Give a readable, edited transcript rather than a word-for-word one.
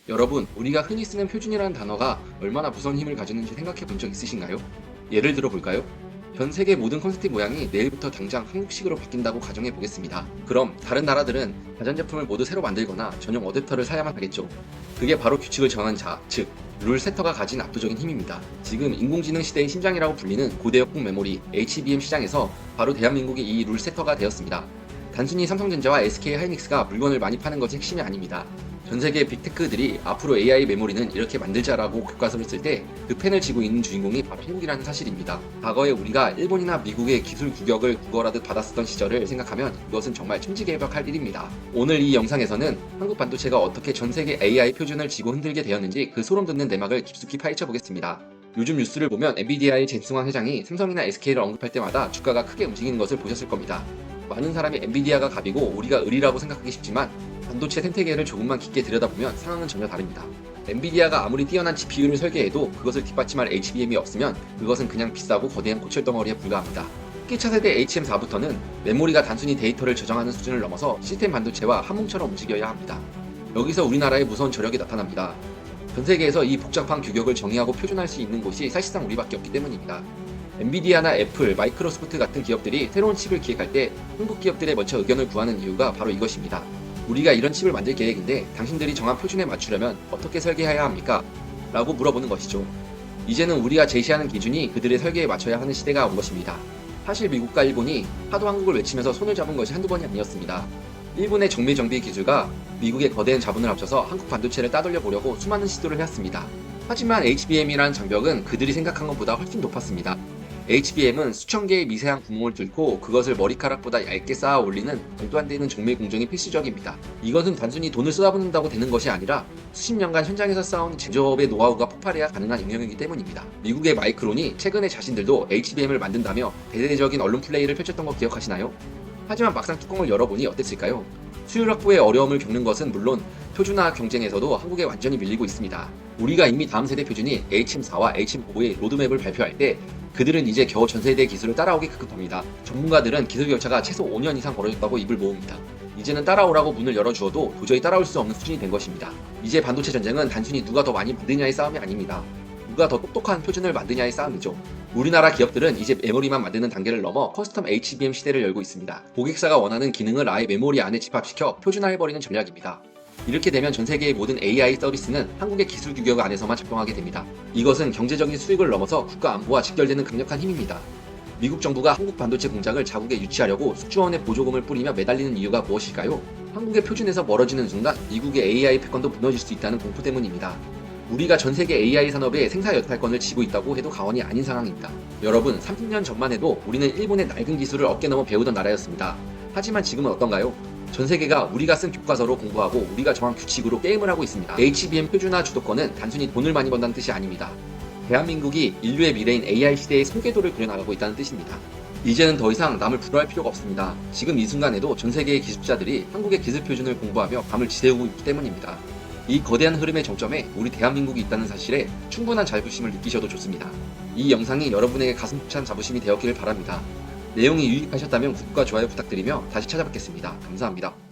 여러분, 우리가 흔히 쓰는 표준이라는 단어가 얼마나 무서운 힘을 가지는지 생각해 본 적 있으신가요? 예를 들어 볼까요? 전 세계 모든 콘센트 모양이 내일부터 당장 한국식으로 바뀐다고 가정해 보겠습니다. 그럼 다른 나라들은 가전제품을 모두 새로 만들거나 전용 어댑터를 사야만 하겠죠. 그게 바로 규칙을 정하는 자, 즉 룰 세터가 가진 압도적인 힘입니다. 지금 인공지능 시대의 심장이라고 불리는 고대역폭 메모리 HBM 시장에서 바로 대한민국이 이 룰 세터가 되었습니다. 단순히 삼성전자와 SK하이닉스가 물건을 많이 파는 것이 핵심이 아닙니다. 전 세계 빅테크들이 앞으로 AI 메모리는 이렇게 만들자라고 교과서를 쓸 때 그 펜을 쥐고 있는 주인공이 바로 한국이라는 사실입니다. 과거에 우리가 일본이나 미국의 기술 규격을 국어라듯 받았었던 시절을 생각하면 이것은 정말 천지개벽할 일입니다. 오늘 이 영상에서는 한국 반도체가 어떻게 전 세계 AI 표준을 쥐고 흔들게 되었는지 그 소름 돋는 내막을 깊숙이 파헤쳐 보겠습니다. 요즘 뉴스를 보면 엔비디아의 젠승환 회장이 삼성이나 SK를 언급할 때마다 주가가 크게 움직이는 것을 보셨을 겁니다. 많은 사람이 엔비디아가 갑이고 우리가 을이라고 생각하기 쉽지만 반도체 생태계를 조금만 깊게 들여다보면 상황은 전혀 다릅니다. 엔비디아가 아무리 뛰어난 GPU를 설계해도 그것을 뒷받침할 HBM이 없으면 그것은 그냥 비싸고 거대한 고철덩어리에 불과합니다. 특히 차세대 HM4부터는 메모리가 단순히 데이터를 저장하는 수준을 넘어서 시스템 반도체와 한몸처럼 움직여야 합니다. 여기서 우리나라의 무서운 저력이 나타납니다. 전 세계에서 이 복잡한 규격을 정의하고 표준할 수 있는 곳이 사실상 우리밖에 없기 때문입니다. 엔비디아나 애플, 마이크로소프트 같은 기업들이 새로운 칩을 기획할 때 한국 기업들의 먼저 의견을 구하는 이유가 바로 이것입니다. 우리가 이런 칩을 만들 계획인데 당신들이 정한 표준에 맞추려면 어떻게 설계해야 합니까? 라고 물어보는 것이죠. 이제는 우리가 제시하는 기준이 그들의 설계에 맞춰야 하는 시대가 온 것입니다. 사실 미국과 일본이 하도 한국을 외치면서 손을 잡은 것이 한두 번이 아니었습니다. 일본의 정밀정비 기술과 미국의 거대한 자본을 합쳐서 한국 반도체를 따돌려 보려고 수많은 시도를 해왔습니다. 하지만 HBM이라는 장벽은 그들이 생각한 것보다 훨씬 높았습니다. HBM은 수천 개의 미세한 구멍을 뚫고 그것을 머리카락보다 얇게 쌓아 올리는 말도 안 되는 정밀 공정이 필수적입니다. 이것은 단순히 돈을 쏟아붓는다고 되는 것이 아니라 수십 년간 현장에서 쌓아온 제조업의 노하우가 폭발해야 가능한 ing력이기 때문입니다. 미국의 마이크론이 최근에 자신들도 HBM을 만든다며 대대적인 언론 플레이를 펼쳤던 거 기억하시나요? 하지만 막상 뚜껑을 열어보니 어땠을까요? 수율 확보에 어려움을 겪는 것은 물론 표준화 경쟁에서도 한국에 완전히 밀리고 있습니다. 우리가 이미 다음 세대 표준인 HM4와 HM5의 로드맵을 발표할 때 그들은 이제 겨우 전세대 기술을 따라오기 급급합니다. 전문가들은 기술 격차가 최소 5년 이상 벌어졌다고 입을 모읍니다. 이제는 따라오라고 문을 열어주어도 도저히 따라올 수 없는 수준이 된 것입니다. 이제 반도체 전쟁은 단순히 누가 더 많이 만드냐의 싸움이 아닙니다. 누가 더 똑똑한 표준을 만드냐의 싸움이죠. 우리나라 기업들은 이제 메모리만 만드는 단계를 넘어 커스텀 HBM 시대를 열고 있습니다. 고객사가 원하는 기능을 아예 메모리 안에 집합시켜 표준화해버리는 전략입니다. 이렇게 되면 전 세계의 모든 AI 서비스는 한국의 기술 규격 안에서만 작동하게 됩니다. 이것은 경제적인 수익을 넘어서 국가 안보와 직결되는 강력한 힘입니다. 미국 정부가 한국 반도체 공장을 자국에 유치하려고 수조원의 보조금을 뿌리며 매달리는 이유가 무엇일까요? 한국의 표준에서 멀어지는 순간 미국의 AI 패권도 무너질 수 있다는 공포 때문입니다. 우리가 전 세계 AI 산업의 생사 여탈권을 쥐고 있다고 해도 과언이 아닌 상황입니다. 여러분, 30년 전만 해도 우리는 일본의 낡은 기술을 어깨 넘어 배우던 나라였습니다. 하지만 지금은 어떤가요? 전 세계가 우리가 쓴 교과서로 공부하고 우리가 정한 규칙으로 게임을 하고 있습니다. HBM 표준화 주도권은 단순히 돈을 많이 번다는 뜻이 아닙니다. 대한민국이 인류의 미래인 AI 시대의 설계도를 그려나가고 있다는 뜻입니다. 이제는 더 이상 남을 부러워할 필요가 없습니다. 지금 이 순간에도 전 세계의 기술자들이 한국의 기술 표준을 공부하며 밤을 지새우고 있기 때문입니다. 이 거대한 흐름의 정점에 우리 대한민국이 있다는 사실에 충분한 자부심을 느끼셔도 좋습니다. 이 영상이 여러분에게 가슴 찬 자부심이 되었기를 바랍니다. 내용이 유익하셨다면 구독과 좋아요 부탁드리며 다시 찾아뵙겠습니다. 감사합니다.